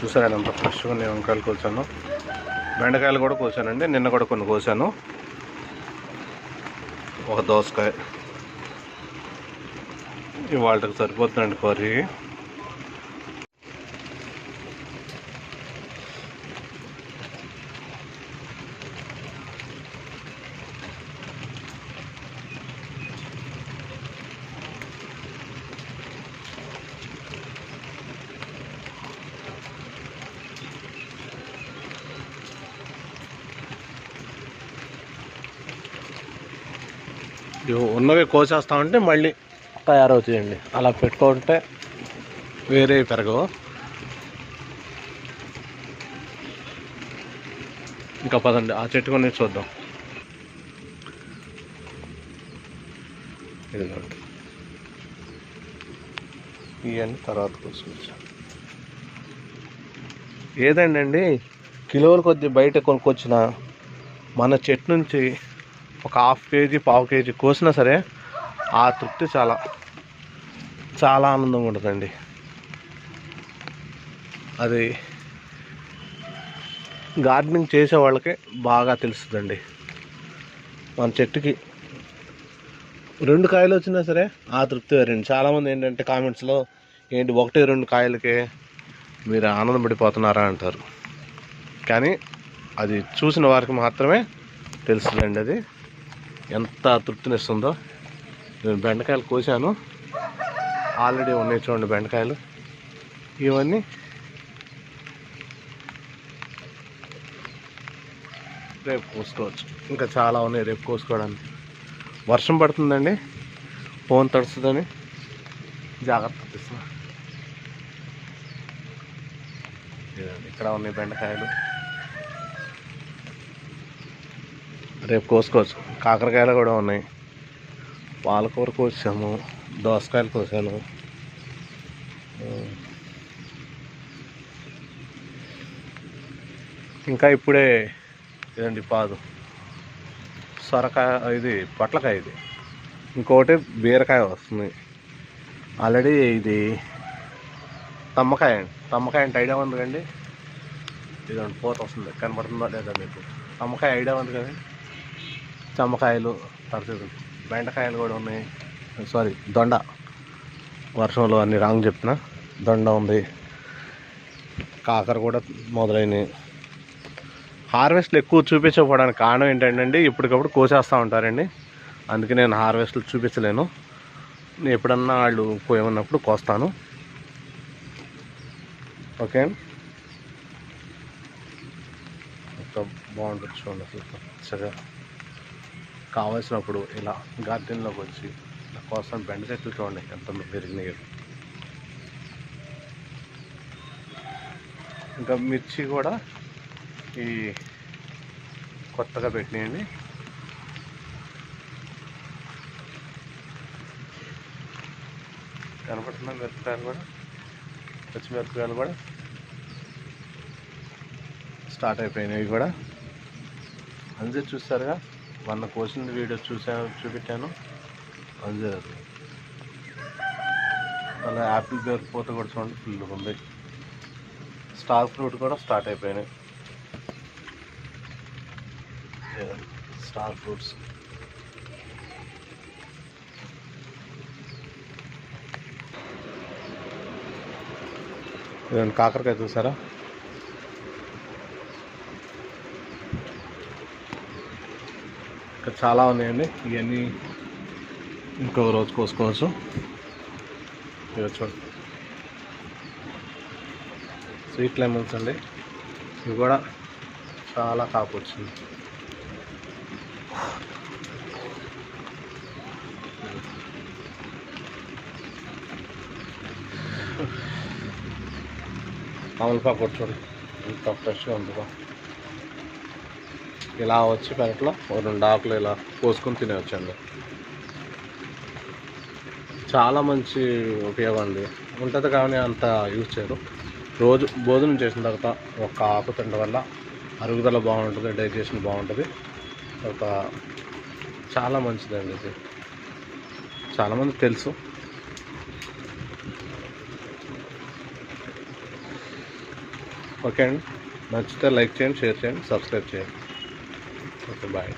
చూసారా అంత ఫ్రెష్గా నేను వంకాయలు కోసాను, బెండకాయలు కూడా కోసానండి. నిన్న కూడా కొన్ని కోసాను. ఒక దోసకాయ ఇవాళకి సరిపోతుందండి కర్రీ. ఉన్నవి కోసేస్తామంటే మళ్ళీ తయారవుతాయండి. అలా పెట్టుకుంటే వేరే పెరగవు. ఇంకా పదండి ఆ చెట్టు కొన్ని చూద్దాం. ఇదిగోండి, ఇవన్నీ తర్వాత కోసుకోవచ్చు. ఏదండి కిలోల కొద్ది బయట కొనుక్కొచ్చిన మన చెట్టు నుంచి ఒక హాఫ్ కేజీ పావు కేజీ కోసినా సరే ఆ తృప్తి చాలా చాలా ఆనందంగా ఉంటుందండి. అది గార్డెనింగ్ చేసే వాళ్ళకి బాగా తెలుస్తుందండి. మన చెట్టుకి 2 కాయలు వచ్చినా సరే ఆ తృప్తి వేరండి. చాలామంది ఏంటంటే కామెంట్స్లో ఏంటి 1-2 కాయలకే మీరు ఆనందపడిపోతున్నారా అంటారు. కానీ అది చూసిన వారికి మాత్రమే తెలుస్తుందండి అది ఎంత తృప్తినిస్తుందో. నేను బెండకాయలు కోసాను, ఆల్రెడీ ఉన్నాయి చూడండి బెండకాయలు. ఇవన్నీ రేపు కోసుకోవచ్చు. ఇంకా చాలా ఉన్నాయి రేపు కోసుకోవడానికి. వర్షం పడుతుందండి, ఫోన్ తడుస్తుందని జాగ్రత్త తీస్తున్నా. ఇక్కడ ఉన్నాయి బెండకాయలు, రేపు కోసుకోవచ్చు. కాకరకాయలు కూడా ఉన్నాయి, పాలకూర కోసాము, దోసకాయలు కోసాను. ఇంకా ఇప్పుడే ఇదండి పాదు సొరకాయ, ఇది పొట్లకాయ, ఇది ఇంకోటి బీరకాయ వస్తుంది. ఆల్రెడీ ఇది తమ్మకాయ అండి. తమ్మకాయ అంటే ఐడియా ఉంది కండి, ఇదండి పూత వస్తుంది, కనబడుతుందా లేదా మీకు? తమ్మకాయ ఐడియా ఉంది కదండి. తమ్మకాయలు తరచు, బెండకాయలు కూడా ఉన్నాయి. సారీ, దొండ, వర్షంలో అన్ని రాంగ్ చెప్తున్నా. దొండ ఉంది, కాకర కూడా మొదలైనవి. హార్వెస్ట్లు ఎక్కువ చూపించకపోవడానికి కారణం ఏంటంటే ఇప్పటికప్పుడు కోసేస్తూ ఉంటారండి. అందుకే నేను హార్వెస్ట్లు చూపించలేను. నేను ఎప్పుడన్నా వాళ్ళు పోయమన్నప్పుడు కోస్తాను. ఓకే, ఇంకా బాగుంటుంది చూడండి. అసలు పచ్చగా కావాల్సినప్పుడు ఇలా గార్డెన్లోకి వచ్చి కోసం బెండ చెట్లు చూడండి ఎంత పెరిగినాయి. ఇంకా మిర్చి కూడా ఈ కొత్తగా పెట్టినాయండి. కనపడుతున్నా మిరపకాయలు కూడా, పచ్చిమిరపకాయలు కూడా స్టార్ట్ అయిపోయినాయి. ఇవి కూడా అంజే చూస్తారుగా, మొన్న కోసిన వీడియో చూపెట్టాను. అంజే అలా యాపిల్ దొరికిపోతే కూడా చూడండి ఫుల్గా ఉంది. స్టార్ ఫ్రూట్ కూడా స్టార్ట్ అయిపోయినాయి. స్టార్ ఫ్రూట్స్ ఇదండి. కాకరకాయ చూసారా, ఇంకా చాలా ఉన్నాయండి. ఇవన్నీ ఇంకో రోజు కోసుకోవచ్చు. ఇవి చూడండి స్వీట్ లెమన్స్ అండి, ఇవి కూడా చాలా కాపు వచ్చింది. తమలపాకు కూడా చూడండి ఎంత ఫ్రెష్గా ఉంటుందో. ఇలా వచ్చి పెరట్లో 2 ఆకులు ఇలా కోసుకొని తినేవచ్చండి. చాలా మంచి ఉపయోగం అండి ఉంటుంది, కానీ అంత యూజ్ చేయరు. రోజు భోజనం చేసిన తర్వాత ఒక ఆకు తినడం వల్ల అరుగుదల బాగుంటుంది, డైజెషన్ బాగుంటుంది. ఒక చాలా మంచిదండి ఇది, చాలామందికి తెలుసు. ఓకే అండి, నచ్చితే లైక్ చేయండి, షేర్ చేయండి, సబ్స్క్రైబ్ చేయండి. Okay, bye.